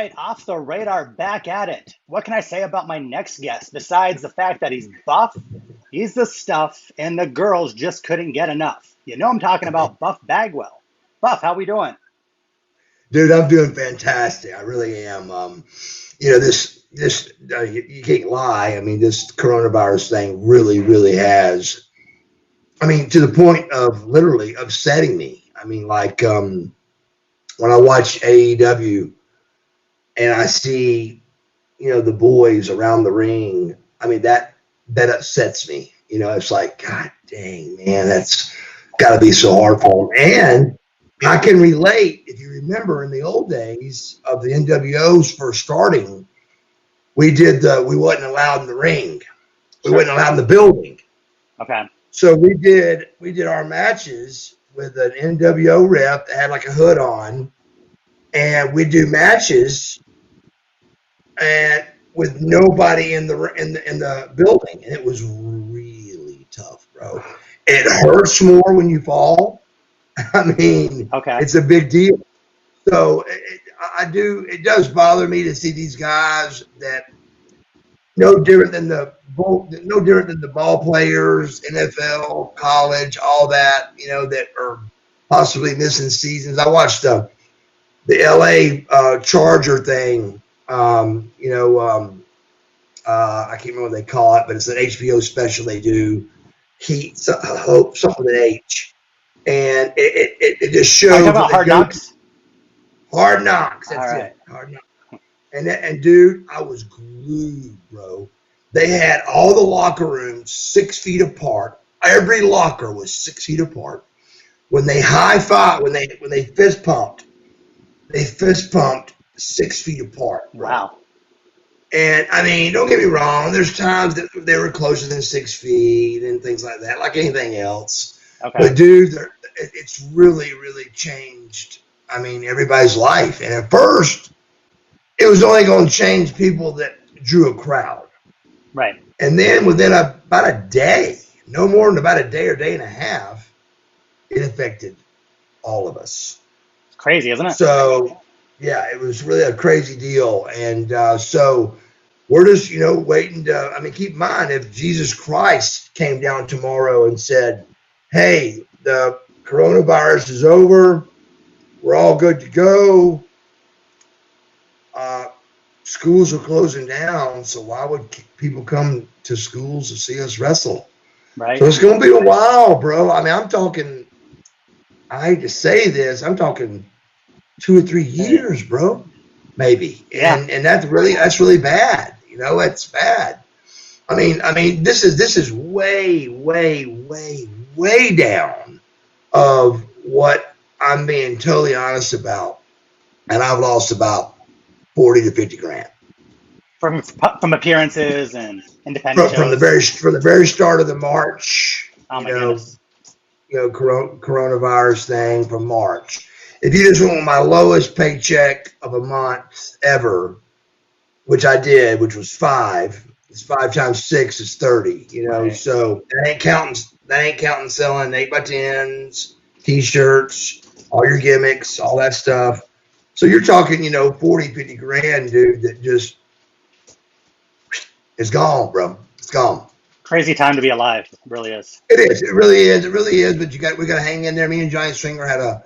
right, off the radar, back at it. What can I say about my next guest besides the fact that he's buff, he's the stuff, and the girls just couldn't get enough? You know I'm talking about Buff Bagwell. Buff, how we doing? Dude, I'm doing fantastic. I really am. You can't lie. I mean, this coronavirus thing really has. I mean, to the point of literally upsetting me. I mean, like when I watch AEW and I see, the boys around the ring. I mean, that upsets me. It's like, God dang, man, that's got to be so hard for them. And I can relate. If you remember in the old days of the NWOs first starting, we wasn't allowed in the ring. We wasn't allowed in the building. Okay. So we did our matches with an NWO rep that had like a hood on, and we do matches and with nobody in the building, and it was really tough, bro. It hurts more when you fall. I mean, okay. It's a big deal. So it does bother me to see these guys that no different than the ball players, NFL, college, all that, that are possibly missing seasons. I watched the LA Charger thing. I can't remember what they call it, but it's an HBO special they do. Heat, something with an H. And it just shows. Are you talking about Hard Knocks? Hard Knocks. That's all right. it. Hard Knocks. And dude, I was glued, bro. They had all the locker rooms 6 feet apart. Every locker was 6 feet apart. When they high-fived, when they fist pumped 6 feet apart. Bro. Wow. And I mean, don't get me wrong. There's times that they were closer than 6 feet and things like that, like anything else. Okay. But dude, it's really changed. I mean, everybody's life. And at first, it was only going to change people that drew a crowd. Right. And then within about a day, no more than about a day or day and a half, it affected all of us. It's crazy, isn't it? So, yeah, it was really a crazy deal. And so we're just, waiting to, I mean, keep in mind, if Jesus Christ came down tomorrow and said, hey, the coronavirus is over, we're all good to go, schools are closing down, so why would people come to schools to see us wrestle? Right. So it's going to be a while, bro. I mean, I hate to say this, I'm talking 2 or 3 years, bro, maybe. Yeah. And that's really bad. It's bad. I mean, this is way down of what I'm being totally honest about, and I've lost about 40 to 50 grand from appearances and independent from the very start of the March. Oh my goodness. Coronavirus thing from March. If you just want my lowest paycheck of a month ever, which I did, which was 5. It's 5 times 6 is 30. Right. So that ain't counting selling 8x10s, t-shirts, all your gimmicks, all that stuff. So you're talking, 40, 50 grand, dude, that just is gone, bro. It's gone. Crazy time to be alive. It really is. It is. It really is. It really is. But we got to hang in there. Me and Johnny Stringer had a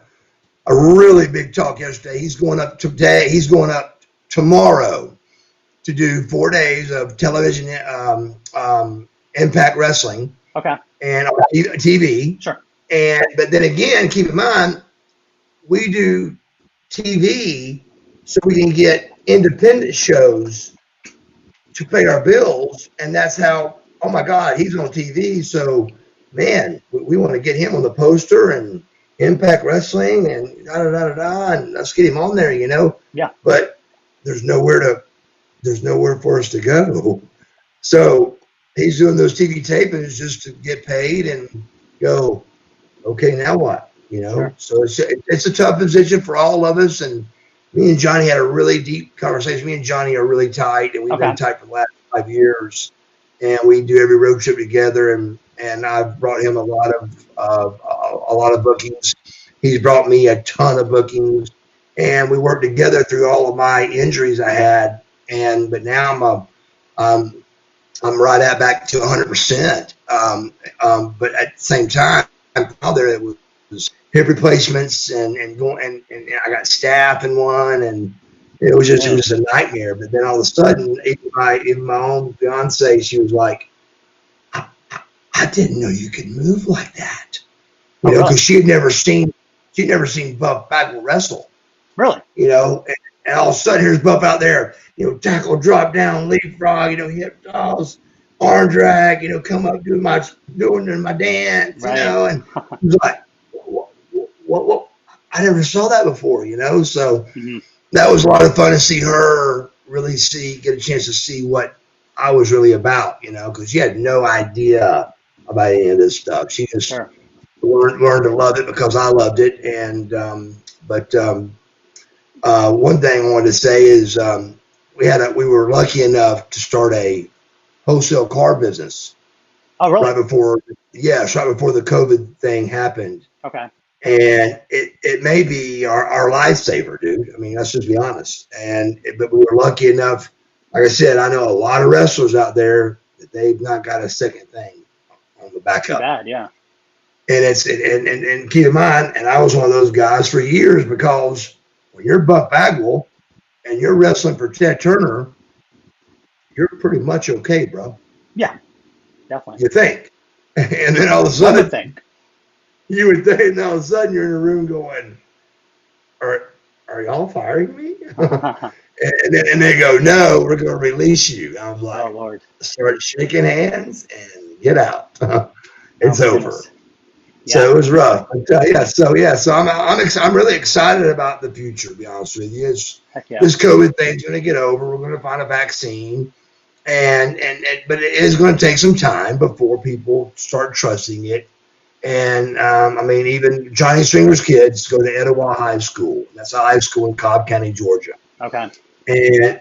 really big talk yesterday. He's going up today. He's going up tomorrow to do 4 days of television Impact Wrestling. Okay. And on TV. Sure. But then again, keep in mind, we do TV so we can get independent shows to pay our bills, and that's how. Oh my God, he's on TV, so man, we want to get him on the poster and Impact Wrestling and and let's get him on there, Yeah. But there's nowhere for us to go. So he's doing those TV tapings just to get paid and go. Okay, now what? Sure. So it's a tough position for all of us. And me and Johnny had a really deep conversation. Me and Johnny are really tight, and we've been tight for the last 5 years. And we do every road trip together. And I've brought him a lot of bookings. He's brought me a ton of bookings. and we worked together through all of my injuries I had. But now I'm right at back to 100%. But at the same time, out there it was hip replacements and I got staph in one, and it was just a nightmare. But then all of a sudden, even my own fiance, she was like, I didn't know you could move like that. You know, because she'd never seen Buff Bagwell wrestle. Really? You know, and all of a sudden here's Buff out there, you know, tackle, drop down, leapfrog, you know, hip toss, arm drag, you know, come up doing my dance, right. You know, and I was like, what? I never saw that before, you know. So that was a lot of fun to see her really get a chance to see what I was really about, you know, because she had no idea about any of this stuff. She just learned to love it because I loved it. And one thing I wanted to say is we were lucky enough to start a wholesale car business. Oh, really? Right before the COVID thing happened. Okay. And it may be our lifesaver, dude. I mean, let's just be honest. But we were lucky enough. Like I said, I know a lot of wrestlers out there that they've not got a second thing on the backup. Too bad, yeah. And keep in mind, and I was one of those guys for years, because when you're Buff Bagwell and you're wrestling for Ted Turner, you're pretty much okay, bro. Yeah, definitely. You think. And then all of a sudden, I would think. You would think, and all of a sudden you're in a room going, are y'all firing me? and they go, no, we're going to release you. I was like, oh, Lord. Start shaking hands and get out. It's over. Yeah. So it was rough. So I'm really excited about the future, to be honest with you. This COVID thing's going to get over. We're going to find a vaccine. But it is going to take some time before people start trusting it. And I mean, even Johnny Stringer's kids go to Etowah High School. That's a high school in Cobb County, Georgia. Okay. And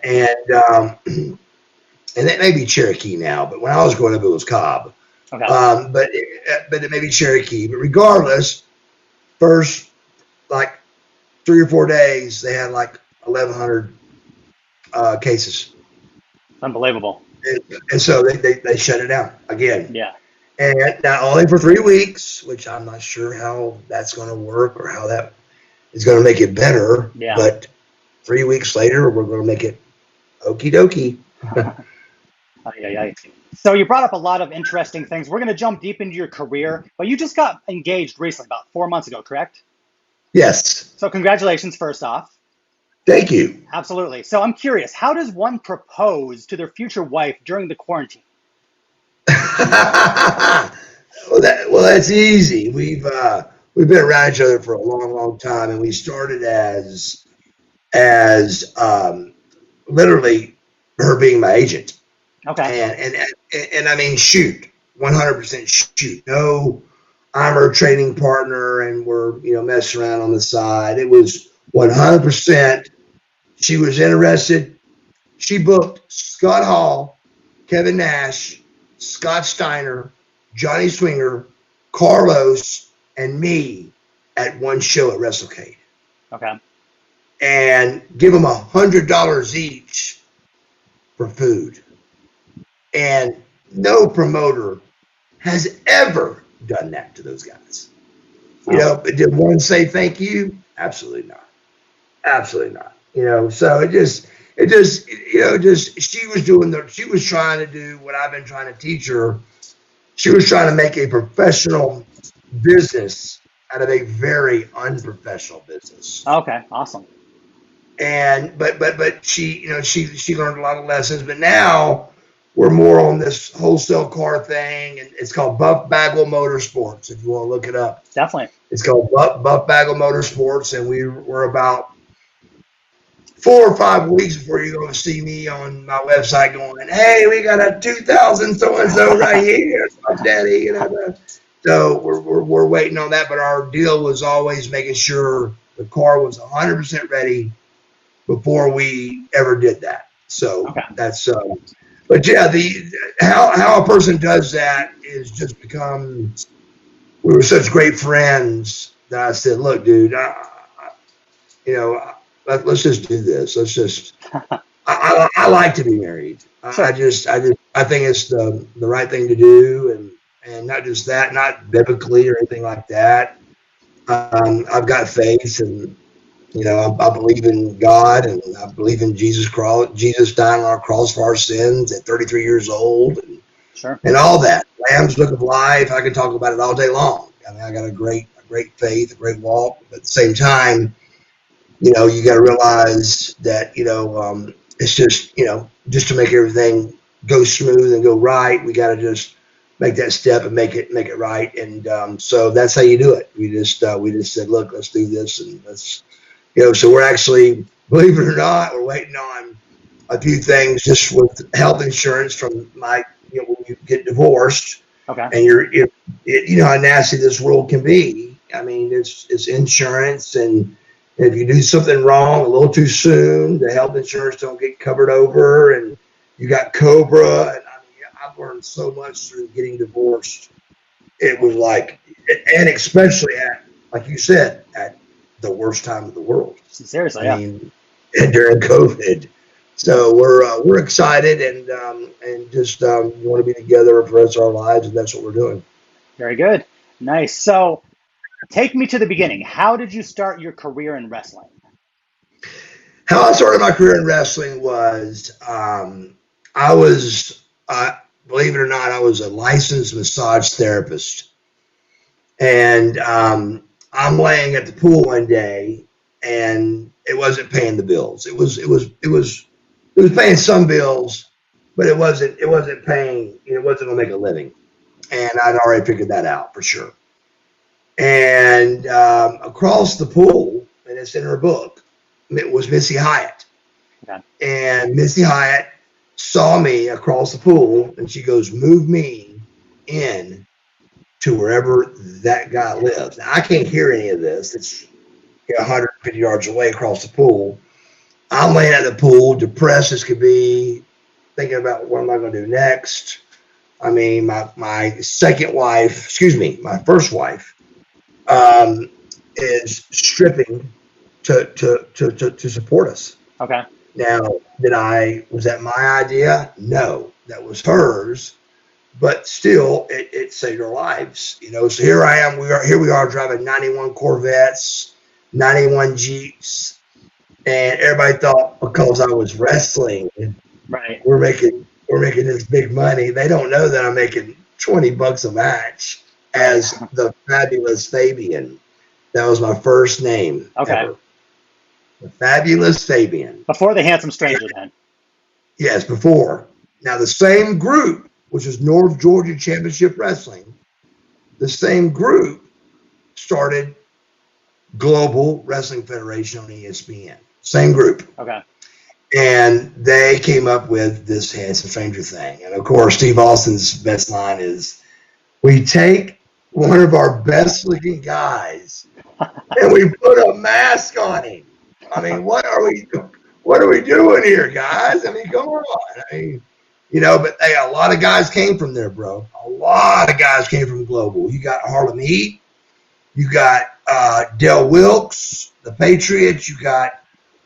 it may be Cherokee now, but when I was growing up, it was Cobb. Okay. But it may be Cherokee. But regardless, first like 3 or 4 days, they had like 1,100 cases. Unbelievable. And so they shut it down again. Yeah. And now only for 3 weeks, which I'm not sure how that's going to work or how that is going to make it better. Yeah. But 3 weeks later, we're going to make it okie dokie. So you brought up a lot of interesting things. We're going to jump deep into your career, but you just got engaged recently, about 4 months ago, correct? Yes. So congratulations, first off. Thank you. Absolutely. So I'm curious, how does one propose to their future wife during the quarantine? Well, that's easy. We've been around each other for a long, long time, and we started as literally her being my agent. Okay. And I mean, shoot, 100% shoot. No, I'm her training partner, and we're messing around on the side. It was 100%. She was interested. She booked Scott Hall, Kevin Nash, Scott Steiner, Johnny Swinger, Carlos, and me at one show at WrestleCade. Okay. And give them $100 each for food. And no promoter has ever done that to those guys. But did one say thank you? Absolutely not. Absolutely not. So it just she was trying to do what I've been trying to teach her. She was trying to make a professional business out of a very unprofessional business. Okay, awesome. And but she learned a lot of lessons. But now we're more on this wholesale car thing, and it's called Buff Bagwell Motorsports. If you want to look it up, definitely. It's called Buff Bagwell Motorsports, and we're about 4 or 5 weeks before you're going to see me on my website going, hey, we got a 2000 so-and-so right here, daddy. So we're waiting on that. But our deal was always making sure the car was 100% ready before we ever did that. So that's but yeah, how a person does that is just become. We were such great friends that I said, look, dude, let's just do this. Let's just. I like to be married. Sure. I think it's the right thing to do, and not just that, not biblically or anything like that. I've got faith, and I believe in God, and I believe in Jesus dying on our cross for our sins at 33 years old, Sure. and all that. Lamb's Book of Life. I can talk about it all day long. I mean, I got a great faith, a great walk, but at the same time, you got to realize that it's just just to make everything go smooth and go right, we got to just make that step and make it right. And so that's how you do it. We just said, look, let's do this, and let's so we're actually, believe it or not, we're waiting on a few things just with health insurance from when you get divorced. Okay. And you know how nasty this world can be. I mean, it's insurance, and if you do something wrong a little too soon, the health insurance don't get covered over, and you got COBRA. And I've learned so much through getting divorced. It was like, and especially like you said, at the worst time of the world. Seriously, I mean, during COVID. So we're excited, and just want to be together for the rest of our lives, and that's what we're doing. Very good. Nice. So take me to the beginning. How did you start your career in wrestling? How I started my career in wrestling was I was, believe it or not, I was a licensed massage therapist. And I'm laying at the pool one day, and it wasn't paying the bills. It was paying some bills, but it wasn't paying, it wasn't going to make a living. And I'd already figured that out for sure. And across the pool, and it's in her book, it was Missy Hyatt. Okay. And Missy Hyatt saw me across the pool, and she goes, move me in to wherever that guy lives. Now, I can't hear any of this. It's 150 yards away across the pool. I'm laying at the pool, depressed as could be, thinking about what am I going to do next. I mean, my second wife, my first wife, is stripping to support us. Okay. Now, was that my idea? No, that was hers. But still, it saved our lives. So here I am. Here we are driving 91 Corvettes, 91 Jeeps, and everybody thought because I was wrestling, right, we're making this big money. They don't know that I'm making $20 a match as the Fabulous Fabian. That was my first name. Okay. Ever. The Fabulous Fabian. Before the Handsome Stranger, then. Yes, before. Now the same group, which is North Georgia Championship Wrestling, the same group started Global Wrestling Federation on ESPN. Same group. Okay. And they came up with this Handsome Stranger thing. And of course, Steve Austin's best line is, we take one of our best looking guys and we put a mask on him. I mean, what are we doing here, guys? I mean, come on. I mean, but hey, a lot of guys came from there, bro. A lot of guys came from Global. You got Harlem Heat. You got Del Wilkes, the Patriot. You got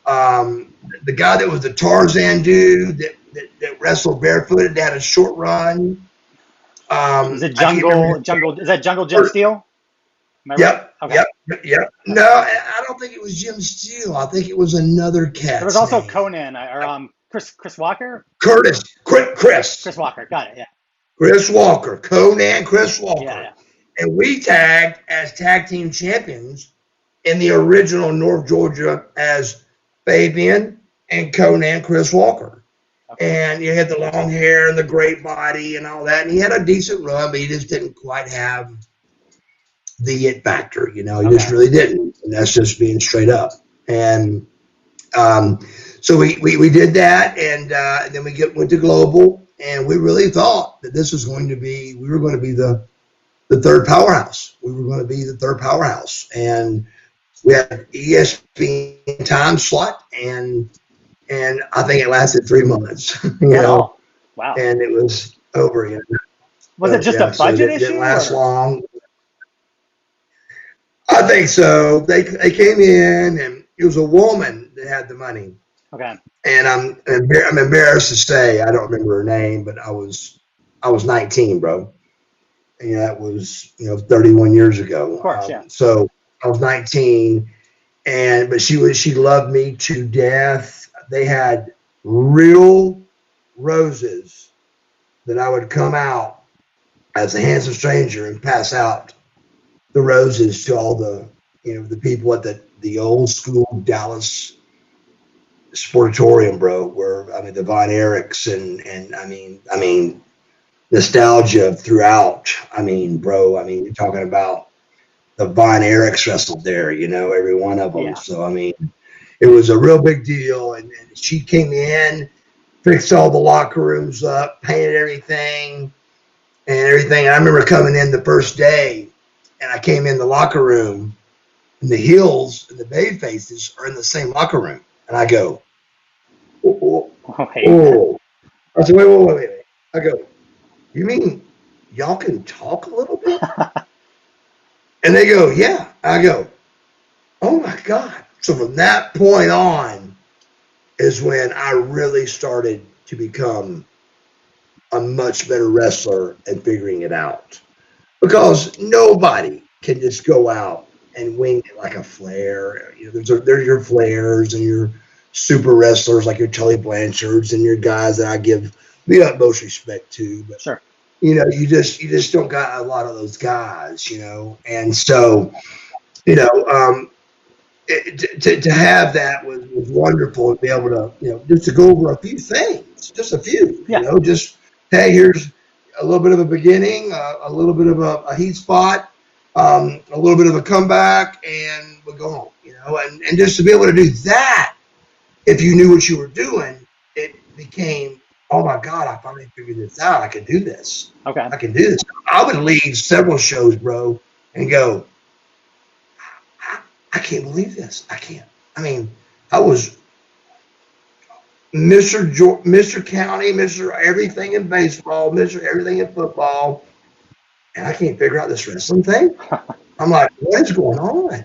the guy that was the Tarzan dude that wrestled barefooted, that had a short run. Is it Jungle? Is that Jungle Jim Steele? Yep. Right? Okay. Yep. No, I don't think it was Jim Steele. I think it was another cat. There was also Conan or Chris Walker. Chris Walker. Got it. Yeah. Chris Walker. Conan. Chris Walker. Yeah. And we tagged as tag team champions in the original North Georgia as Fabian and Conan Chris Walker. Okay. And you had the long hair and the great body and all that. And he had a decent run, but he just didn't quite have the it factor. He just really didn't. And that's just being straight up. And so we did that, and then we went to Global, and we really thought that this was we were going to be the third powerhouse. We were going to be the third powerhouse. And we had ESPN time slot, and I think it lasted 3 months. Wow. And it was over. Was it just a budget issue? It didn't last long. I think so. They came in, and it was a woman that had the money. Okay. And I'm embarrassed to say I don't remember her name, but I was 19, bro. And that was 31 years ago. Of course, yeah. So I was 19, but she loved me to death. They had real roses that I would come out as a handsome stranger and pass out the roses to all the the people at the old school Dallas Sportatorium, bro, where the Von Erichs and I mean nostalgia throughout. Bro, you're talking about the Von Erichs wrestled there, every one of them. Yeah. So it was a real big deal, and she came in, fixed all the locker rooms up, painted everything and everything. And I remember coming in the first day, and I came in the locker room, and the heels and the baby faces are in the same locker room, and I go, oh. I said, wait. I go, you mean y'all can talk a little bit? And they go, yeah. I go, oh my God. So from that point on is when I really started to become a much better wrestler and figuring it out. Because nobody can just go out and wing it like a Flair. There's your Flairs and your super wrestlers like your Tully Blanchards and your guys that I give the utmost respect to. But sure. You just don't got a lot of those guys, and so, to have that was wonderful and be able to, just to go over a few things, just a few, just, hey, here's a little bit of a beginning, a little bit of a heat spot, a little bit of a comeback, and we'll go home, and just to be able to do that, if you knew what you were doing, it became, oh my God, I finally figured this out. I can do this. Okay. I can do this. I would leave several shows, bro, and go, I can't believe this. I can't. I was Mr. County, Mr. Everything in baseball, Mr. Everything in football, and I can't figure out this wrestling thing. I'm like, what is going on?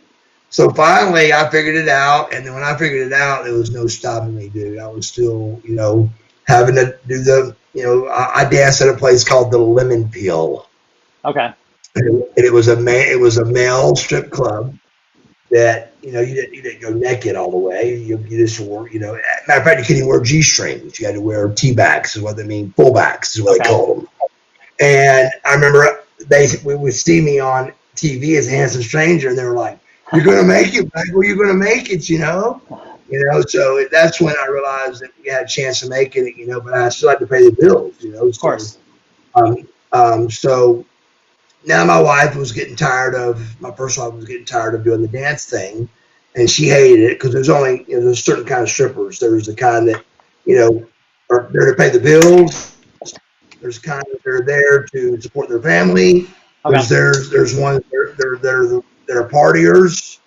So finally, I figured it out, and then when I figured it out, there was no stopping me, dude. I was still, having to do the, I danced at a place called the Lemon Peel. Okay. And it was a male strip club that, you didn't go naked all the way. You just wore, matter of fact, you couldn't even wear G-strings. You had to wear T-backs is what they mean. Fullbacks is what they called them. And I remember they would see me on TV as a handsome stranger, and they were like, you're going to make it, Bagwell. You're going to make it, so that's when I realized that we had a chance of making it, but I still had to pay the bills, Of course. So now my wife was getting tired of, my first wife was getting tired of doing the dance thing, and she hated it because there's only, there's certain kind of strippers. There's the kind that, are there to pay the bills. There's kind that are there to support their family. Okay. There's ones that are partiers.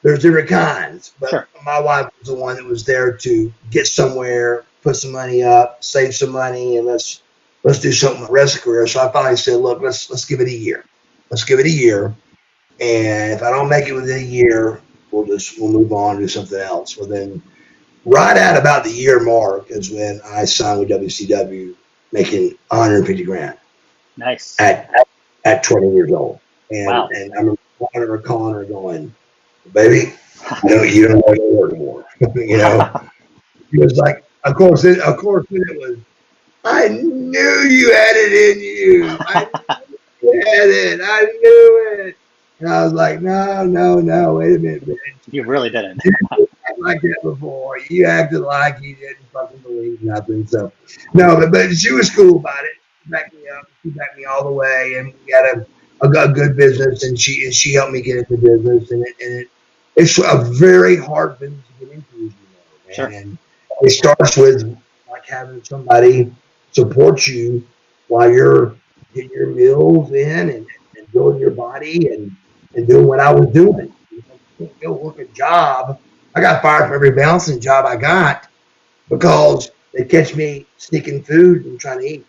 There's different kinds, but sure. My wife was the one that was there to get somewhere, put some money up, save some money, and let's do something with the rest of the career. So I finally said, look, let's give it a year. Let's give it a year, and if I don't make it within a year, we'll move on and do something else. Well, then, right at about the year mark is when I signed with WCW, making $150,000. Nice. At 20 years old, and wow. And I remember calling her going, baby, you don't want to work anymore. He was like, of course it was, I knew you had it in you. I knew you had it. I knew it. And I was like, no, wait a minute, man. You really didn't. You didn't act like that before. You acted like you didn't fucking believe nothing. So, no, but she was cool about it. She backed me up. She backed me all the way, and we had a good business, and she helped me get into business, and it's a very hard business to get into, man. Sure. And it starts with like having somebody support you while you're getting your meals in and building your body and doing what I was doing. You can't go work a job. I got fired from every bouncing job I got because they catch me sneaking food and trying to eat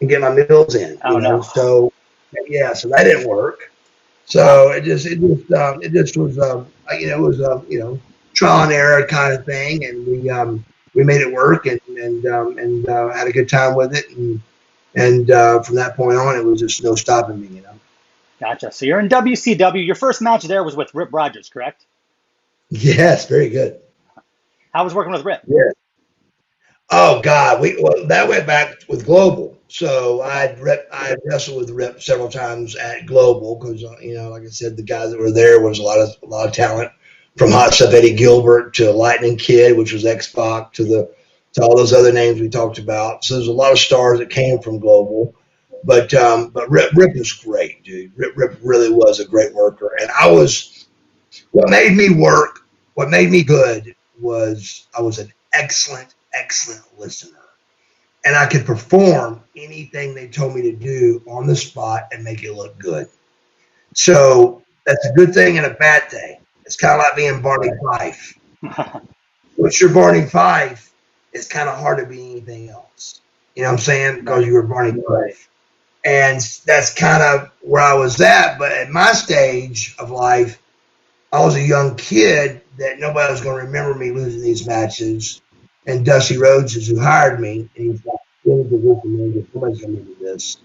and get my meals in. Oh, no. So yeah, so that didn't work. So it just was, trial and error kind of thing, and we made it work and had a good time with it, and from that point on, it was just no stopping me, you know. Gotcha. So you're in WCW. Your first match there was with Rip Rogers, correct? Yes, very good. How was working with Rip? Yeah. Oh God, that went back with Global. So I wrestled with Rip several times at Global because you know, like I said, the guys that were there was a lot of talent, from Hot Stuff Eddie Gilbert to Lightning Kid, which was X-Pac, to all those other names we talked about. So there's a lot of stars that came from Global. But Rip was great, dude. Rip really was a great worker. And what made me good was I was an excellent listener. And I could perform anything they told me to do on the spot and make it look good. So that's a good thing and a bad thing. It's kind of like being Barney Fife. Once you're Barney Fife, it's kind of hard to be anything else. You know what I'm saying? Because you were Barney Fife. And that's kind of where I was at. But at my stage of life, I was a young kid that nobody was going to remember me losing these matches. And Dusty Rhodes is who hired me. And he's like, somebody's going to do this.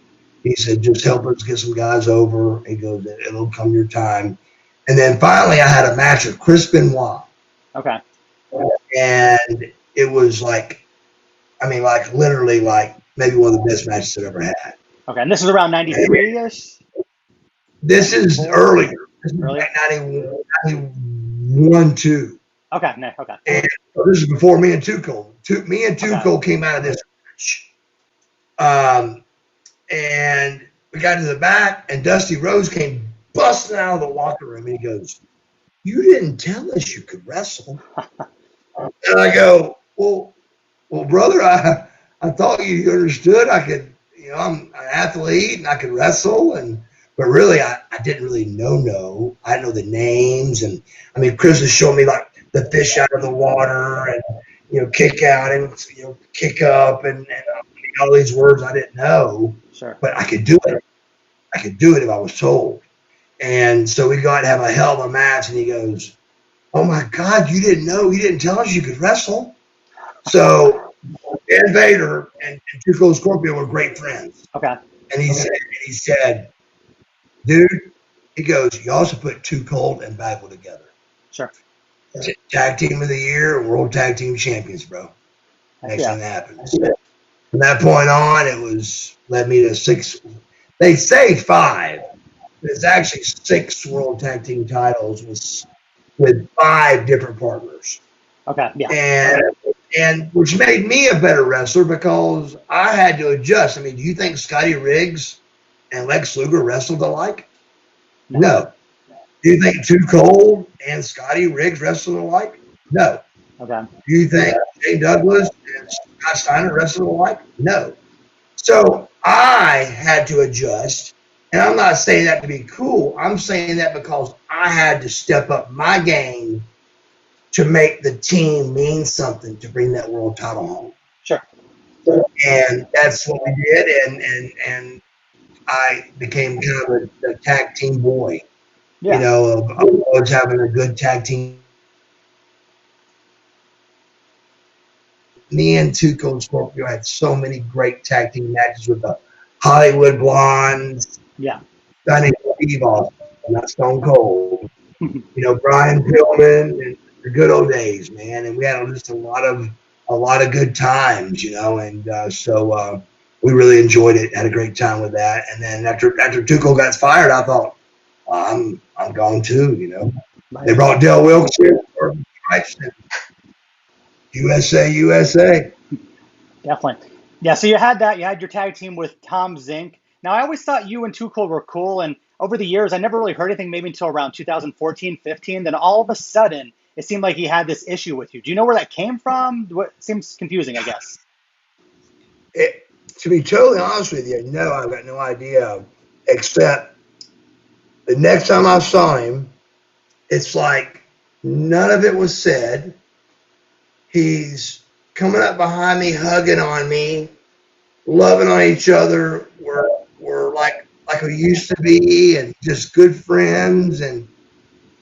He said, just help us get some guys over. He goes, it'll come your time. And then finally I had a match with Chris Benoit. Okay. And it was literally maybe one of the best matches I've ever had. Okay, and this was around 93-ish? This is earlier. This is like 91, 2. Okay. And this is before me and Tuchel. Me and Tuchel came out of this match. And we got to the back, and Dusty Rhodes came busting out of the locker room, and he goes, "You didn't tell us you could wrestle." And I go, well, brother, I thought you understood I could, you know, I'm an athlete and I could wrestle, but really I didn't really know. I didn't know the names, and I mean, Chris was showing me like the fish out of the water and, you know, kick out and, you know, kick up and all these words I didn't know. Sure. But I could do it. I could do it if I was told. And so we got to have a hell of a match, and he goes, "Oh my God, you didn't know? You didn't tell us you could wrestle?" So Dan Vader and Cold Scorpio were great friends. Okay. And he said, "Dude," he goes, "you also put Too Cold and Bagwell together. Sure. Tag Team of the Year and World Tag Team Champions, bro. Next thing that happens." From that point on, led me to 6. They say 5. It's actually 6 World Tag Team titles with 5 different partners. Okay. Yeah. And which made me a better wrestler because I had to adjust. I mean, do you think Scotty Riggs and Lex Luger wrestled alike? No. Do you think Too Cold and Scotty Riggs wrestled alike? No. Okay. Do you think Shane Douglas and Scott Steiner wrestled alike? No. So I had to adjust. And I'm not saying that to be cool. I'm saying that because I had to step up my game to make the team mean something, to bring that world title home. Sure. And that's what we did. And I became kind of a tag team boy. Yeah. You know, I was having a good tag team. Me and Cold Scorpio had so many great tag team matches with the Hollywood Blondes. Yeah. Stunning Steve Austin, not Stone Cold. You know, Brian Pillman, and the good old days, man. And we had just a lot of good times, you know. And so we really enjoyed it. Had a great time with that. And then after Tuchel got fired, I thought, I'm gone too, you know. They brought Del Wilkes in for USA. Definitely. Yeah, so you had that. You had your tag team with Tom Zenk. Now, I always thought you and Too Cold were cool, and over the years, I never really heard anything maybe until around 2014, 15. Then all of a sudden, it seemed like he had this issue with you. Do you know where that came from? What seems confusing, I guess. To be totally honest with you, no, I've got no idea, except the next time I saw him, it's like none of it was said. He's coming up behind me, hugging on me, loving on each other. We're like we used to be, and just good friends.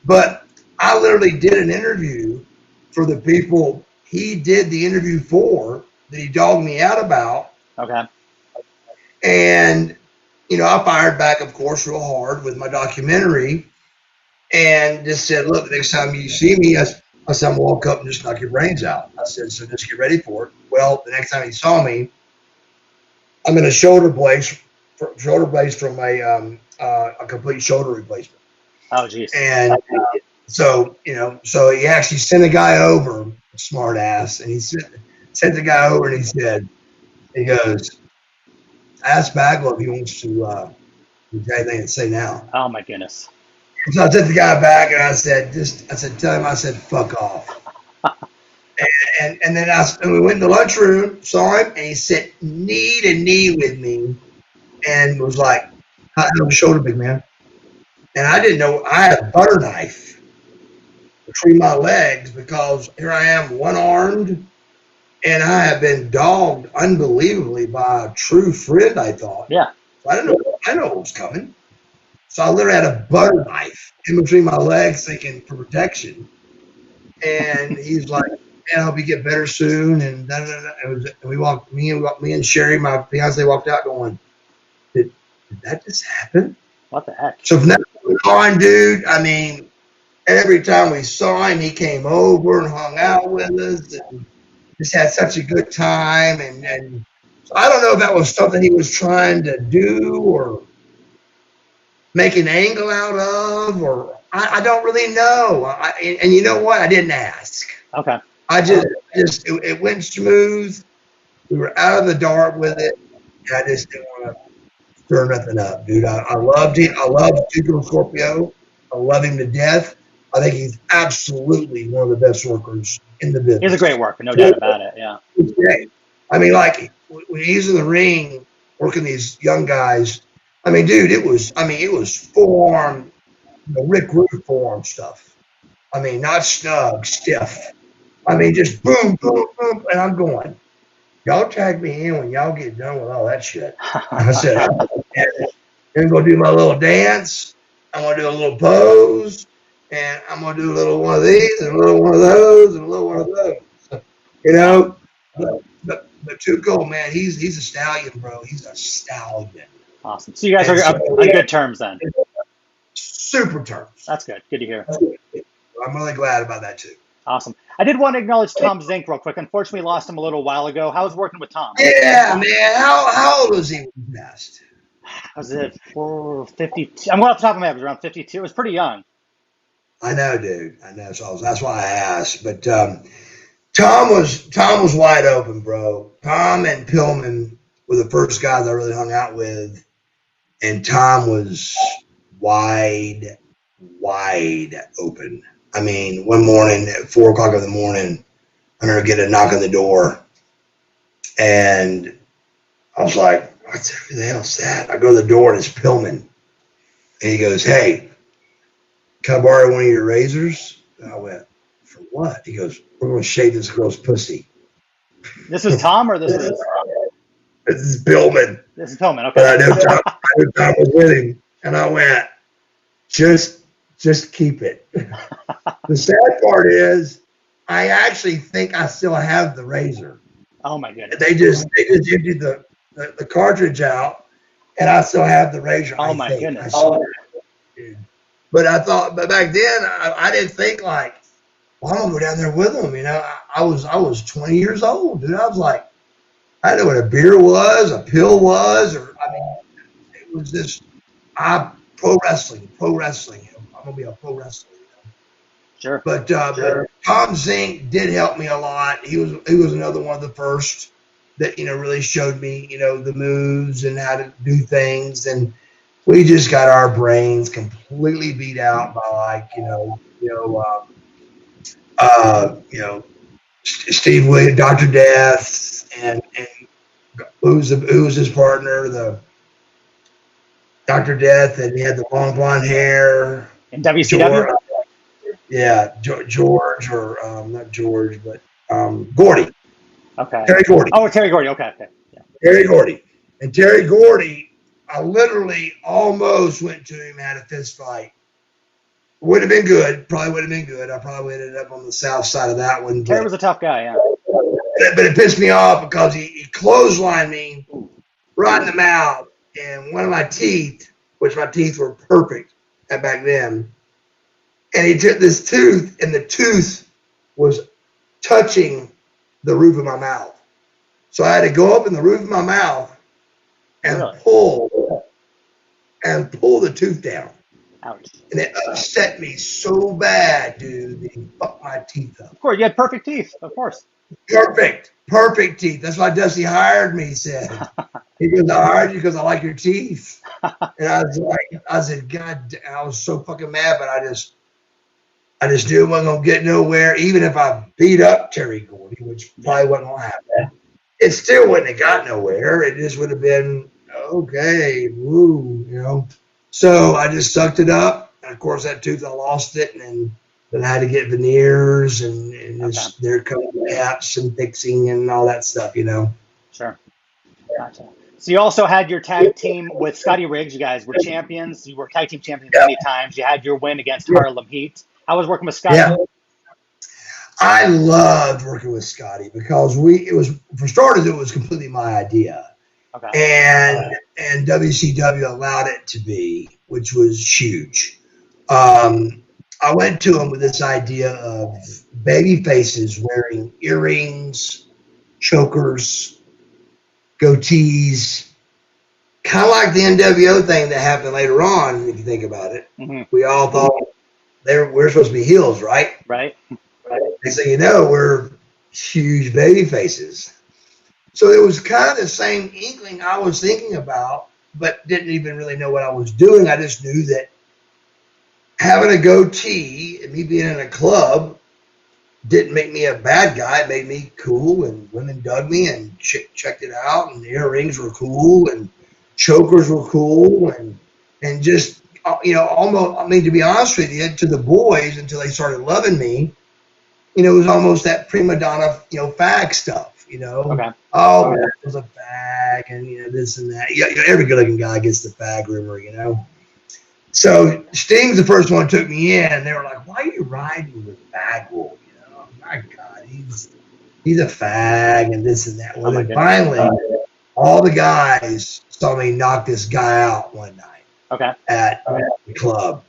But I literally did an interview for the people he did the interview for that he dogged me out about. Okay. And, I fired back, of course, real hard with my documentary and just said, look, next time you see me, I said, I'm going to walk up and just knock your brains out. I said, so just get ready for it. Well, the next time he saw me, I'm in a shoulder brace from a complete shoulder replacement. Oh, geez. And so he actually sent a guy over, smart ass, and he sent the guy over and he goes, ask Bagwell if he wants to have anything to say now. Oh, my goodness. So I sent the guy back and I said, tell him, I said, fuck off. and then we went in the lunchroom, saw him, and he sat knee to knee with me and was like, how's your shoulder, big man? And I didn't know I had a butter knife between my legs because here I am, one-armed, and I have been dogged unbelievably by a true friend, I thought. Yeah. So I know what was coming. So I literally had a butter knife in between my legs thinking for protection. And he's like, man, I hope you get better soon. And we walked, me and Sherry, my fiance, walked out going, did that just happen? What the heck? So from that point on, dude, I mean, every time we saw him, he came over and hung out with us and just had such a good time. And so I don't know if that was something he was trying to do or make an angle out of, or I don't really know. And you know what? I didn't ask. Okay. It went smooth. We were out of the dark with it. And I just didn't want to stir nothing up, dude. I loved him. I love Cold Scorpio. I love him to death. I think he's absolutely one of the best workers in the business. He's a great worker, no doubt about it. Yeah. He's great. I mean, like when he's in the ring working these young guys, I mean, dude, it was forearm, Rick Rude forearm stuff. I mean, not snug, stiff. I mean, just boom, boom, boom. And I'm going, y'all tag me in when y'all get done with all that shit. I said, I'm going to do my little dance. I'm going to do a little pose. And I'm going to do a little one of these and a little one of those and a little one of those. But Too Cold, man, he's a stallion, bro. He's a stallion. Awesome. So you guys are on good terms then. Super terms. That's good. Good to hear. I'm really glad about that too. Awesome. I did want to acknowledge Tom Zenk real quick. Unfortunately, we lost him a little while ago. How was working with Tom? Yeah, man. How old was he when he passed? Was it 52? I'm going off the top of my head. It was around 52. It was pretty young. I know, dude. I know. So that's why I asked. But Tom was wide open, bro. Tom and Pillman were the first guys I really hung out with, and Tom was wide open. I mean, one morning at 4 o'clock in the morning, I remember getting a knock on the door, and I was like, who the hell's that? I go to the door, and it's Pillman. And he goes, hey, can I borrow one of your razors? And I went, for what? He goes, we're going to shave this girl's pussy. This was Tom, or this is? This is Pillman. This is Pillman, okay. But I knew Tom was with him, and I went, just keep it. The sad part is, I actually think I still have the razor. Oh my goodness! They just emptied the cartridge out, and I still have the razor. Oh my goodness! But back then I didn't think like, well, I'm gonna go down there with them. You know, I was 20 years old, dude. I was like, I didn't know what a beer was, a pill was, or I mean, it was just pro wrestling. You know, I'm gonna be a pro wrestler. Sure. But Tom Zenk did help me a lot. He was another one of the first that really showed me the moves and how to do things, and we just got our brains completely beat out by Steve Williams, Dr. Death, and who was his partner, the Dr. Death, and he had the long blonde hair. In WCW. George, or not George, but Gordy. Okay. Terry Gordy. Oh, Terry Gordy. Okay. Yeah. Terry Gordy. And Terry Gordy, I literally almost went to him, had a fist fight. Would have been good. Probably would have been good. I probably ended up on the south side of that one. Terry was a tough guy, yeah. But it pissed me off because he clotheslined me right in the mouth. And one of my teeth, which my teeth were perfect back then, and he took this tooth, and the tooth was touching the roof of my mouth. So I had to go up in the roof of my mouth and pull the tooth down. Ouch. And it upset me so bad, dude, that he fucked my teeth up. Of course, you had perfect teeth, of course. Perfect teeth. That's why Dusty hired me, he said. He goes, I hired you because I like your teeth. And I said, God, I was so fucking mad, but I just knew it wasn't going to get nowhere, even if I beat up Terry Gordy, which probably wasn't going to happen. It still wouldn't have got nowhere. It just would have been, okay, woo, you know. So I just sucked it up. And, of course, that tooth, I lost it, and then I had to get veneers, and there come gaps and fixing and all that stuff, you know. Sure. Gotcha. So you also had your tag team with Scotty Riggs. You guys were champions. You were tag team champions many times. You had your win against Harlem Heat. I was working with Scotty. Yeah. I loved working with Scotty because for starters, it was completely my idea. Okay. And WCW allowed it to be, which was huge. I went to him with this idea of baby faces wearing earrings, chokers, goatees, kind of like the NWO thing that happened later on, if you think about it. Mm-hmm. We all thought we're supposed to be heels, right? Right. Next thing you know, we're huge baby faces. So it was kind of the same inkling I was thinking about, but didn't even really know what I was doing. I just knew that having a goatee and me being in a club didn't make me a bad guy. It made me cool, and women dug me and checked it out, and the earrings were cool, and chokers were cool, and just, you know, almost, I mean, to be honest with you, to the boys, until they started loving me, you know, it was almost that prima donna, you know, fag stuff, you know. Okay. Oh, that was a fag, and, you know, this and that. Yeah, every good-looking guy gets the fag rumor, you know. So Sting's the first one who took me in. They were like, "Why are you riding with Bagwell? You know, my God, he's a fag and this and that." Well, then finally, all the guys saw me knock this guy out one night. Okay. At the club.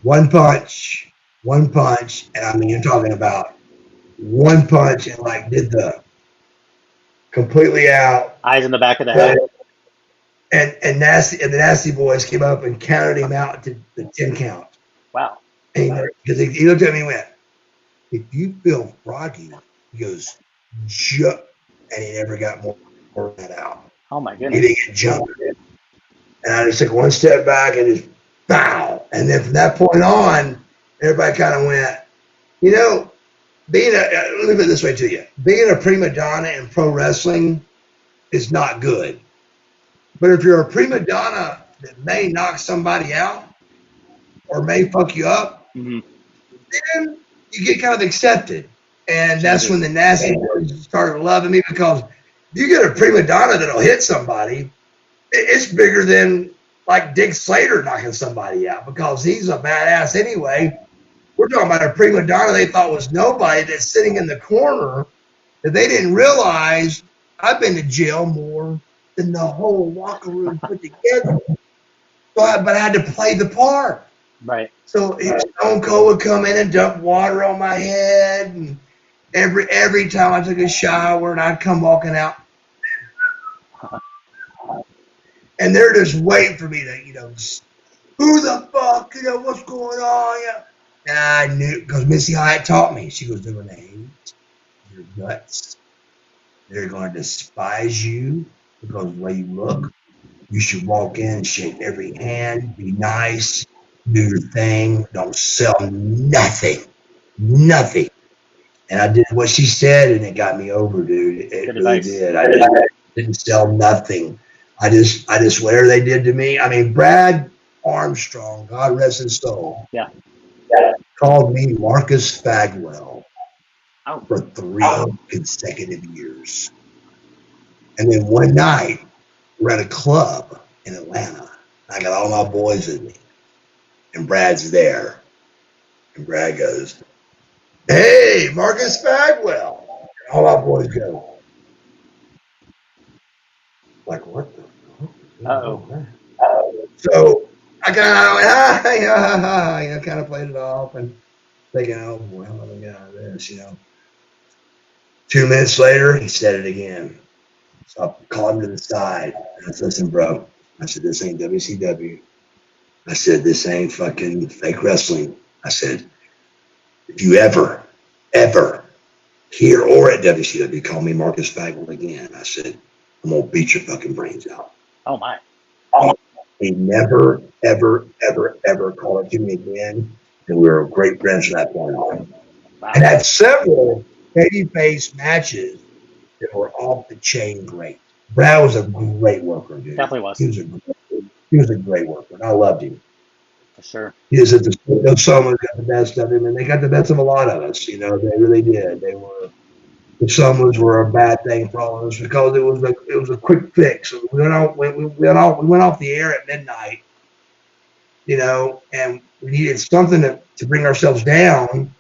One punch, and I mean, you're talking about one punch and like did the completely out. Eyes in the back of the head. And the Nasty Boys came up and counted him out to the 10 count. Wow. Because he looked at me and went, "If you feel froggy," he goes, "jump," and he never got more than that out. Oh my goodness. He didn't get jumped. And I just took one step back and just bow. And then from that point on, everybody kind of went, you know, let me put it this way to you. Being a prima donna in pro wrestling is not good. But if you're a prima donna that may knock somebody out or may fuck you up, then you get kind of accepted. And that's when the Nasty Boys started loving me, because you get a prima donna that'll hit somebody, it's bigger than like Dick Slater knocking somebody out, because he's a badass anyway. We're talking about a prima donna they thought was nobody that's sitting in the corner that they didn't realize. I've been to jail more than the whole locker room put together. But I had to play the part. Right. So Stone Cold would come in and dump water on my head, and every time I took a shower, and I'd come walking out, and they're just waiting for me to, you know, who the fuck, you know, what's going on? Yeah. And I knew, because Missy Hyatt taught me. She goes, "They're going to hate your guts. They're going to despise you because of the way you look. You should walk in and shake every hand, be nice, do your thing, don't sell nothing. And I did what she said, and it got me over, dude. It really did. I didn't sell nothing. I just whatever they did to me. I mean, Brad Armstrong, God rest his soul, called me Marcus Bagwell for 3 consecutive years. And then one night, we're at a club in Atlanta. I got all my boys with me, and Brad's there. And Brad goes, "Hey, Marcus Bagwell." And all our boys go, like, what the fuck? So I kind of went, kind of played it off and thinking, oh boy, how do I get out of this, 2 minutes later, he said it again. So I called him to the side. And I said, listen, bro. I said, this ain't WCW. I said, this ain't fucking fake wrestling. I said, if you ever here or at WCW call me Marcus Bagwell again, I said, I'm going to beat your fucking brains out. Oh, my. He never, ever called it to me again. And we were great friends from that point on. Wow. And had several babyface matches that were off the chain great. Brad was a great worker, dude. Definitely was. He was a great worker, and I loved him. For sure. Those Summers got the best of him, and they got the best of a lot of us. They really did. The Summers were a bad thing for all of us because it was a quick fix. We went off the air at midnight, and we needed something to bring ourselves down,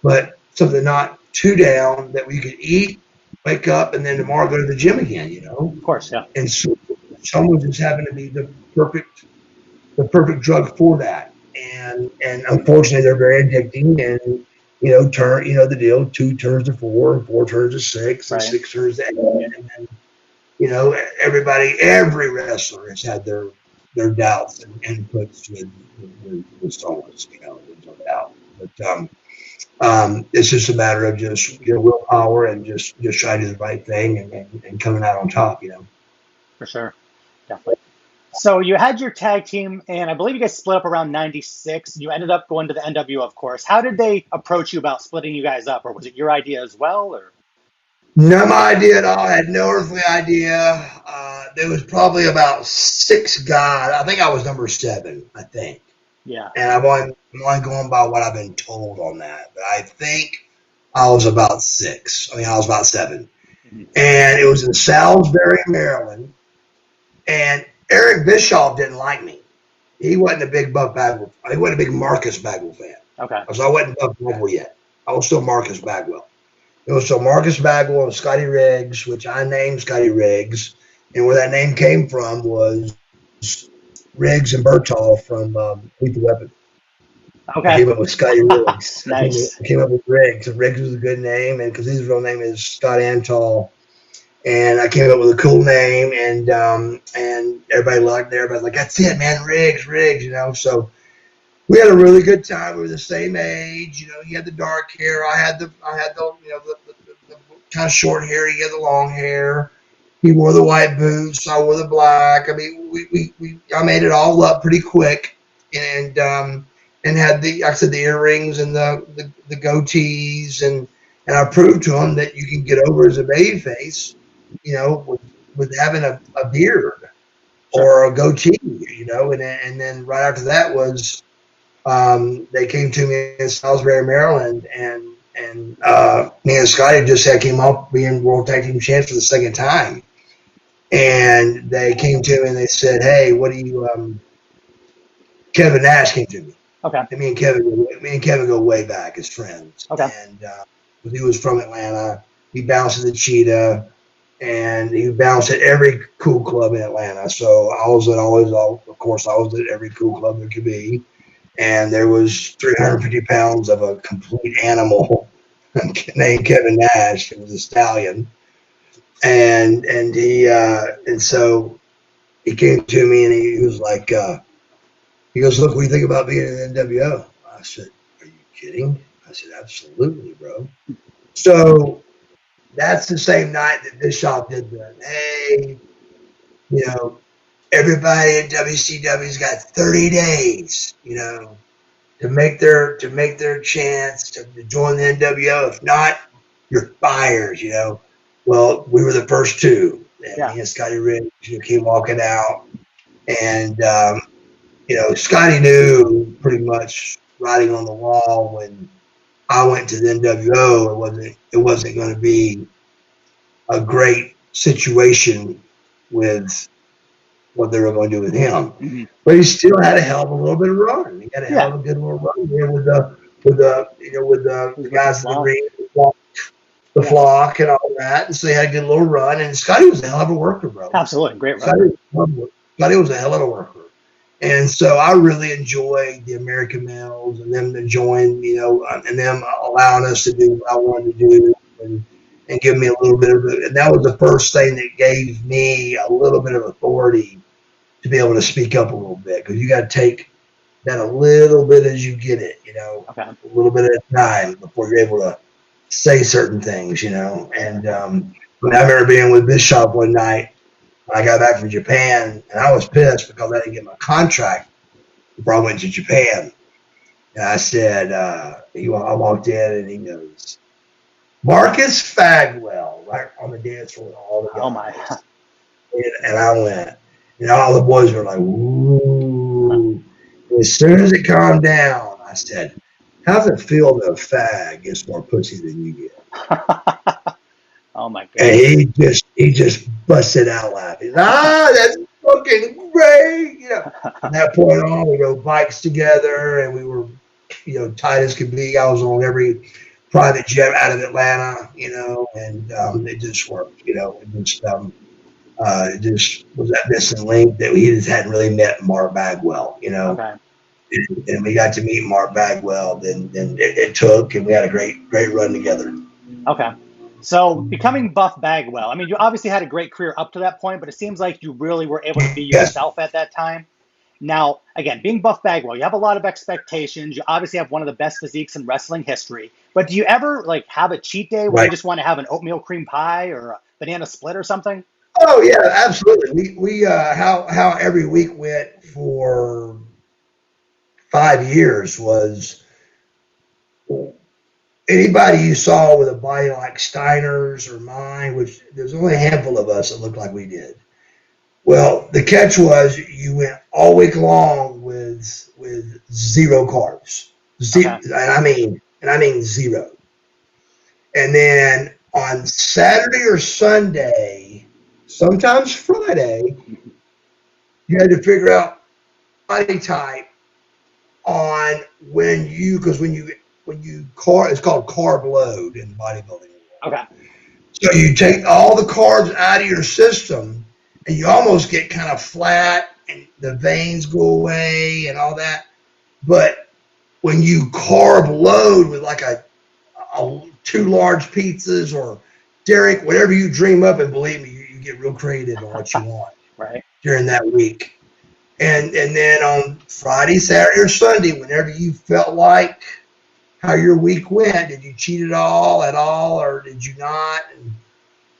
but something not too down that we could eat, wake up, and then tomorrow go to the gym again. Of course, yeah. And so Summers just happened to be the perfect drug for that. And unfortunately, they're very addicting. And the deal: 2 turns to 4, and 4 turns to 6, and 6 turns to 8. And then, every wrestler has had their doubts and inputs with Summers. There's no doubt. But it's just a matter of just willpower and just trying to do the right thing and coming out on top. For sure, definitely. So you had your tag team, and I believe you guys split up around 96. You ended up going to the NWO, of course. How did they approach you about splitting you guys up, or was it your idea as well? Or no idea at all. I had no earthly idea. There was probably about 6 guys. I think I was number 7. I think. Yeah. And I'm only going by what I've been told on that, but I think I was about 6. I was about 7. Mm-hmm. And it was in Salisbury, Maryland. And Eric Bischoff didn't like me. He wasn't a big Buff Bagwell. He wasn't a big Marcus Bagwell fan. Okay. So I wasn't Buff Bagwell yet. I was still Marcus Bagwell. It was still Marcus Bagwell and Scotty Riggs, which I named Scotty Riggs. And where that name came from was Riggs and Berthold from Lethal Weapon. Okay. I came up with Scotty Riggs. Nice. I came up with Riggs. Riggs was a good name, and because his real name is Scott Antal. And I came up with a cool name, and everybody liked it. Everybody's like, "That's it, man, Riggs." So we had a really good time. We were the same age. He had the dark hair. I had the kind of short hair. He had the long hair. He wore the white boots. I wore the black. I made it all up pretty quick, and had the earrings and the goatees, and I proved to him that you can get over as a babyface, with having a beard or a goatee, and then right after that was they came to me in Salisbury, Maryland, and me and Scotty just came off being World Tag Team Champs for the second time. And they came to me and they said, "Hey, what do you?" Kevin Nash came to me. Okay. And me and Kevin go way back as friends. Okay. And he was from Atlanta. He bounced at the Cheetah, and he bounced at every cool club in Atlanta. So I was at every cool club there could be. And there was 350 pounds of a complete animal named Kevin Nash. It was a stallion. And so he came to me and he was like, he goes, "Look, what do you think about being in the NWO?" I said, "Are you kidding?" I said, "Absolutely, bro." So that's the same night that Bischoff did that. Hey, everybody in WCW's got 30 days, to make their chance to join the NWO. If not, you're fired, Well, we were the first 2. And me and Scotty Riggs came walking out. And, Scotty knew pretty much writing on the wall when I went to the NWO, it wasn't going to be a great situation with what they were going to do with him. Mm-hmm. But he still had a hell of a little bit of run. He had a hell of a good little run there with with the guys in the ring, the flock and all that. And so they had a good little run. And Scotty was a hell of a worker, bro. Absolutely. Great run. Scotty was a hell of a worker. And so I really enjoyed the American males and them enjoying, and them allowing us to do what I wanted to do and give me a little bit of it. And that was the first thing that gave me a little bit of authority to be able to speak up a little bit, because you got to take that a little bit as you get it, a little bit at a time before you're able to say certain things, And I remember being with Bischoff one night when I got back from Japan, and I was pissed because I didn't get my contract before I went to Japan. And I said, I walked in and he goes, Marcus Bagwell, right on the dance floor with all the guys. Oh my. And I went, all the boys were like, ooh. As soon as it calmed down, I said, how does it feel that a fag gets more pussy than you get? Oh my god! And he just busted out laughing. That's fucking great! From that point on, we rode bikes together, and we were, tight as could be. I was on every private jet out of Atlanta, and it just worked. It just was that missing link that he just hadn't really met Mark Bagwell. Okay. And we got to meet Mark Bagwell. Then it took, and we had a great run together. Okay. So becoming Buff Bagwell, I mean, you obviously had a great career up to that point, but it seems like you really were able to be yourself at that time. Now, again, being Buff Bagwell, you have a lot of expectations. You obviously have one of the best physiques in wrestling history. But do you ever have a cheat day where you just want to have an oatmeal cream pie or a banana split or something? Oh yeah, absolutely. We how every week went for 5 years was anybody you saw with a body like Steiner's or mine, which there's only a handful of us that looked like we did. Well, the catch was you went all week long with zero carbs, and I mean zero. And then on Saturday or Sunday, sometimes Friday, you had to figure out body type on because when you it's called carb load in bodybuilding. Okay. So you take all the carbs out of your system, and you almost get kind of flat, and the veins go away and all that. But when you carb load with like a 2 large pizzas or Derek, whatever you dream up, and believe me, you get real creative on what you want during that week. And then on Friday, Saturday, or Sunday, whenever you felt like how your week went, did you cheat at all, or did you not?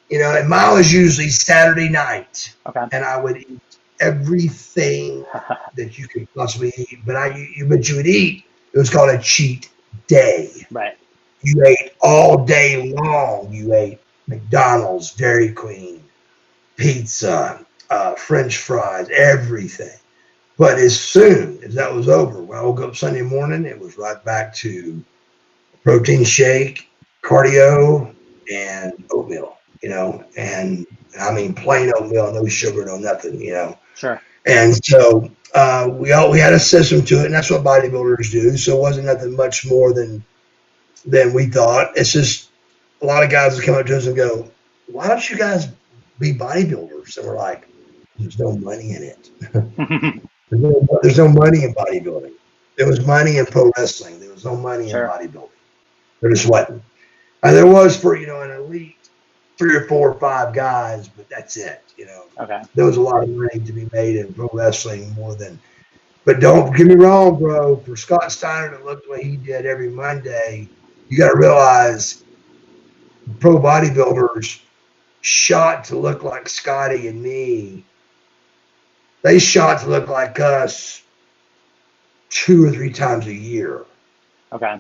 And mine was usually Saturday night, and I would eat everything that you could possibly eat. But you would eat. It was called a cheat day. Right. You ate all day long. You ate McDonald's, Dairy Queen, pizza, French fries, everything. But as soon as that was over, when I woke up Sunday morning, it was right back to protein shake, cardio, and oatmeal, and I mean plain oatmeal, no sugar, no nothing, Sure. And so we had a system to it, and that's what bodybuilders do. So it wasn't nothing much more than we thought. It's just a lot of guys would come up to us and go, "Why don't you guys be bodybuilders?" And we're like, "There's no money in it." There's no money in bodybuilding. There was money in pro wrestling. There was no money in bodybuilding. There just wasn't. And there was for, an elite 3 or 4 or 5 guys, but that's it, Okay. There was a lot of money to be made in pro wrestling but don't get me wrong, bro. For Scott Steiner to look the way he did every Monday, you got to realize pro bodybuilders shot to look like Scotty and me. They shot to look like us 2 or 3 times a year. Okay.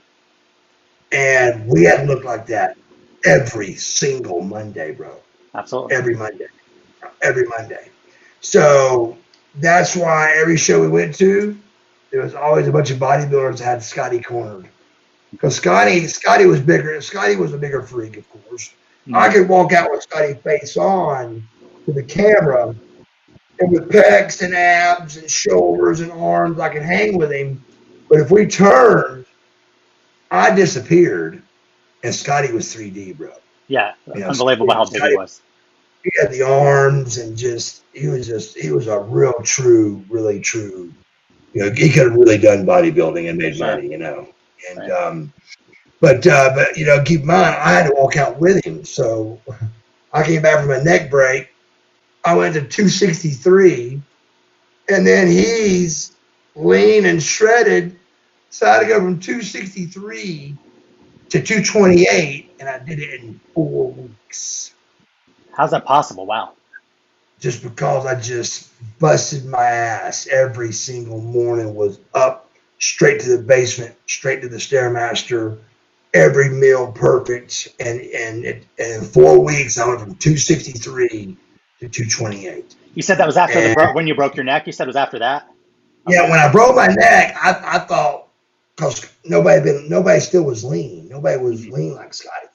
And we had to look like that every single Monday, bro. Absolutely. Every Monday. So that's why every show we went to, there was always a bunch of bodybuilders that had Scotty cornered. Because Scotty was bigger. Scotty was a bigger freak, of course. Mm-hmm. I could walk out with Scotty face on to the camera, and with pecs and abs and shoulders and arms, I could hang with him. But if we turned, I disappeared, and Scotty was 3D, bro. Yeah, You know, unbelievable how big he was. He had the arms and he was a really true. You know, he could have really done bodybuilding and made money. You know, and Right. but you know, keep in mind, I had to walk out with him. So I came back from a neck break. I went to 263, and then he's lean and shredded. So I had to go from 263 to 228, and I did it in 4 weeks. How's that possible? Wow. Just because I just busted my ass every single morning, was up straight to the basement, straight to the Stairmaster, every meal perfect, and in 4 weeks I went from 263 to 228. You said that was after when you broke your neck? You said it was after that? Okay. Yeah, when I broke my neck, I thought, because nobody still was lean. Nobody was lean like Scotty.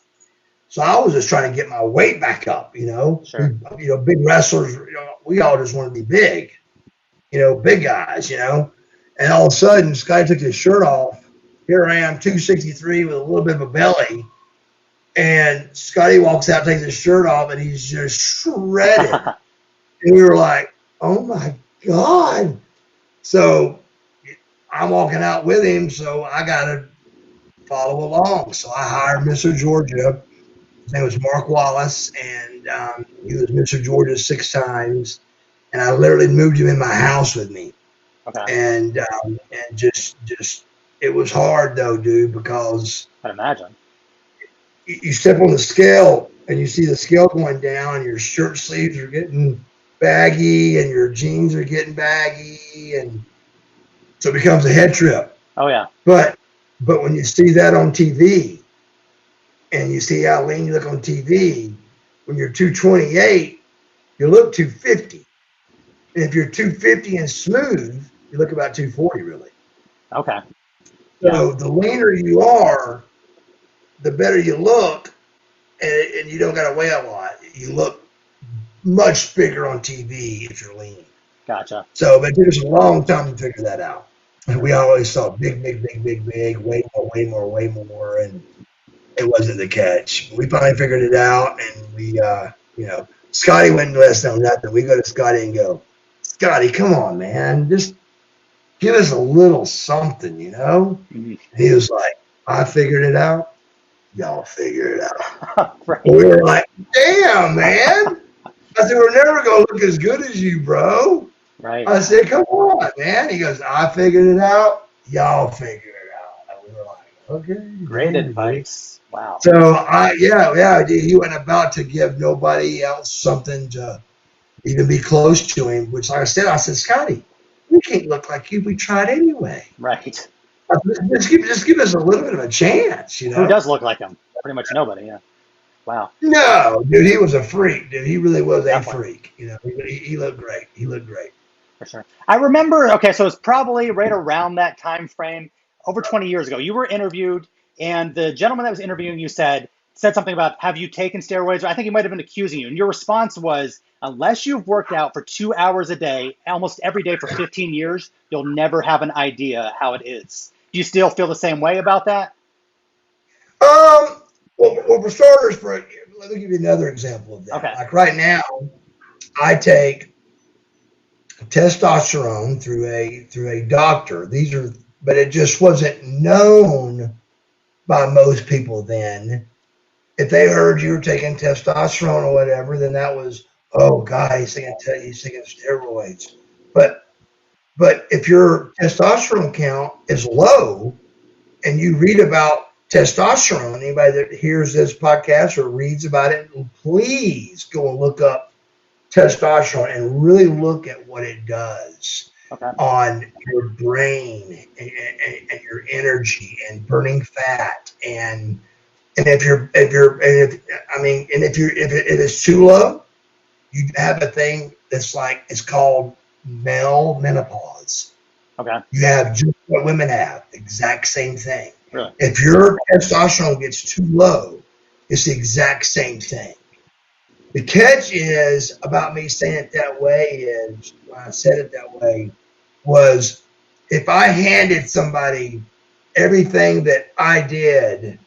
So I was just trying to get my weight back up, you know. Sure. You know, big wrestlers, you know, we all just want to be big, you know, big guys, you know. And all of a sudden, Scotty took his shirt off. Here I am, 263 with a little bit of a belly. And Scotty walks out, takes his shirt off, and he's just shredded. And we were like, oh my God. So I'm walking out with him, so I got to follow along. So I hired Mr. Georgia. His name was Mark Wallace, and he was Mr. Georgia 6 times. And I literally moved him in my house with me. Okay. And just it was hard though, dude, because I imagine you step on the scale and you see the scale going down, and your shirt sleeves are getting baggy, and your jeans are getting baggy, and so it becomes a head trip. Oh yeah. But when you see that on TV, and you see how lean you look on TV, when you're 228, you look 250. And if you're 250 and smooth, you look about 240 really. Okay. So the leaner you are, the better you look, and you don't got to weigh a lot. You look much bigger on TV if you're lean. Gotcha. So it took us a long time to figure that out. And we always saw big, way more, and it wasn't the catch. We finally figured it out, and we, you know, Scotty wouldn't let us know nothing. We go to Scotty and go, Scotty, come on, man, just give us a little something, you know? Mm-hmm. He was like, I figured it out. Y'all figure it out. Right. We were like, damn, man. I said, we're never going to look as good as you, bro. Right. I said, come on, man. He goes, I figured it out. Y'all figure it out. And we were like, okay. Great advice. Wow. So, he wasn't about to give nobody else something to even be close to him, which, like I said, Scotty, we can't look like you. We tried anyway. Right. Just give us a little bit of a chance, you know. Who does look like him? Pretty much nobody, yeah. Wow. No, dude, he was a freak, dude. He really was a freak. You know, he looked great. He looked great. For sure. I remember, okay, so it's probably right around that time frame, over 20 years ago. You were interviewed, and the gentleman that was interviewing you said something about, have you taken steroids? Or I think he might have been accusing you. And your response was, unless you've worked out for 2 hours a day, almost every day for 15 years, you'll never have an idea how it is. Do you still feel the same way about that? Well, for starters, let me give you another example of that. Okay. Like right now, I take testosterone through a doctor. But it just wasn't known by most people then. If they heard you were taking testosterone or whatever, then that was, oh God, he's taking steroids. But if your testosterone count is low, and you read about testosterone, anybody that hears this podcast or reads about it, please go and look up testosterone and really look at what it does on your brain and your energy and burning fat and if it's too low, you have a thing that's like, it's called male menopause. Okay. You have just what women have, exact same thing. Really? If your testosterone gets too low, it's the exact same thing. The catch is about me saying it that way is, when I said it that way, was if I handed somebody everything that I did,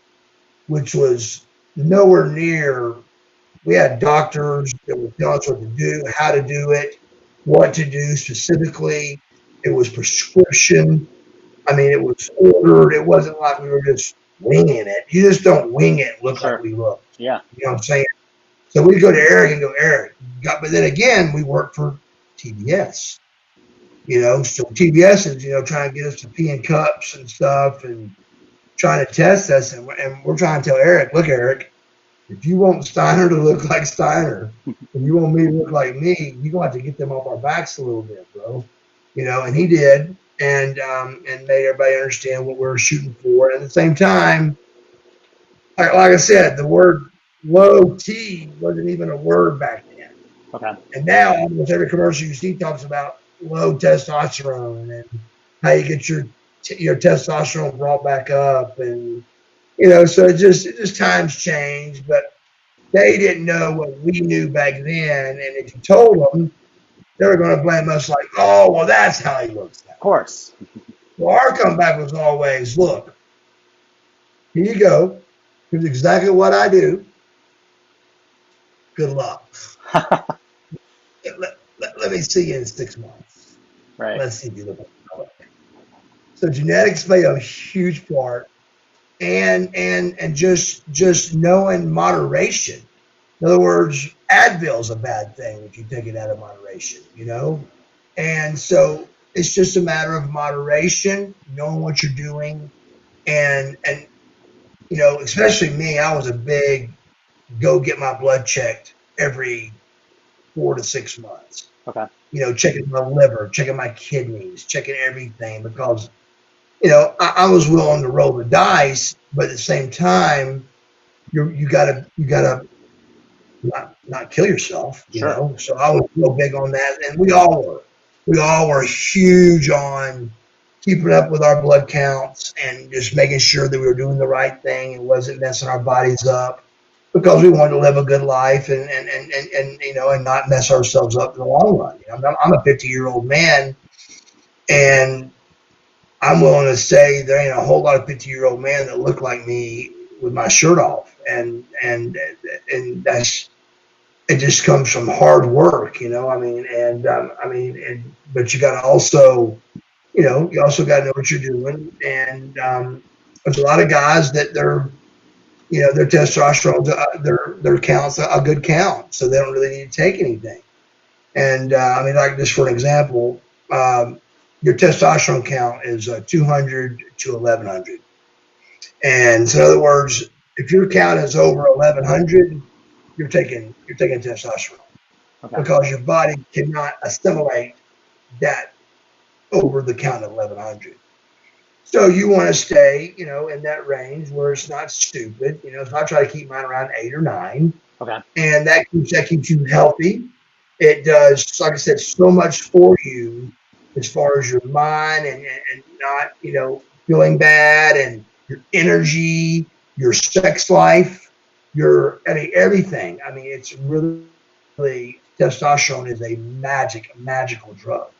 which was nowhere near, we had doctors that would tell us what to do, how to do it, what to do specifically. It was prescription. I mean, it was ordered. It wasn't like we were just winging it. You just don't wing it and look like Sure. we look. Yeah. You know what I'm saying? So we'd go to Eric and go, Eric, but then again, we worked for TBS. So TBS is, trying to get us to pee in cups and stuff and trying to test us. And we're trying to tell Eric, look, Eric, if you want Steiner to look like Steiner, and you want me to look like me, you're going to have to get them off our backs a little bit, bro. And he did, and made everybody understand what we were shooting for. And at the same time, like I said, the word low T wasn't even a word back then. Okay. And now almost every commercial you see talks about low testosterone and how you get your testosterone brought back up, and so it just times change, but they didn't know what we knew back then, and if you told them, they were going to blame us like, oh, well, that's how he looks now. Of course. Well, our comeback was always, look, here you go. Here's exactly what I do. Good luck. Let me see you in 6 months. Right. Let's see if you look like that. So genetics play a huge part, and just knowing moderation. In other words, Advil is a bad thing if you take it out of moderation, And so it's just a matter of moderation, knowing what you're doing, and especially me, I was a big go get my blood checked every 4 to 6 months. Okay. Checking my liver, checking my kidneys, checking everything, because I was willing to roll the dice, but at the same time, you gotta not kill yourself, Sure. So I was real big on that, and we all were huge on keeping up with our blood counts and just making sure that we were doing the right thing and wasn't messing our bodies up, because we wanted to live a good life and not mess ourselves up in the long run. I'm a 50-year-old man, and I'm willing to say there ain't a whole lot of 50-year-old men that look like me with my shirt off, and that's, it just comes from hard work, but you got to also, you also got to know what you're doing, and there's a lot of guys that their testosterone, their count's a good count, so they don't really need to take anything. And like just for an example, your testosterone count is 200 to 1100. And so in other words, if your count is over 1100, you're taking testosterone. Okay. Because your body cannot assimilate that over the count of 1100. So you want to stay, in that range where it's not stupid. So I try to keep mine around 8 or 9. Okay. And that keeps you healthy. It does, like I said, so much for you as far as your mind and not, feeling bad, and your energy, your sex life, everything. It's really, testosterone is a magical drug.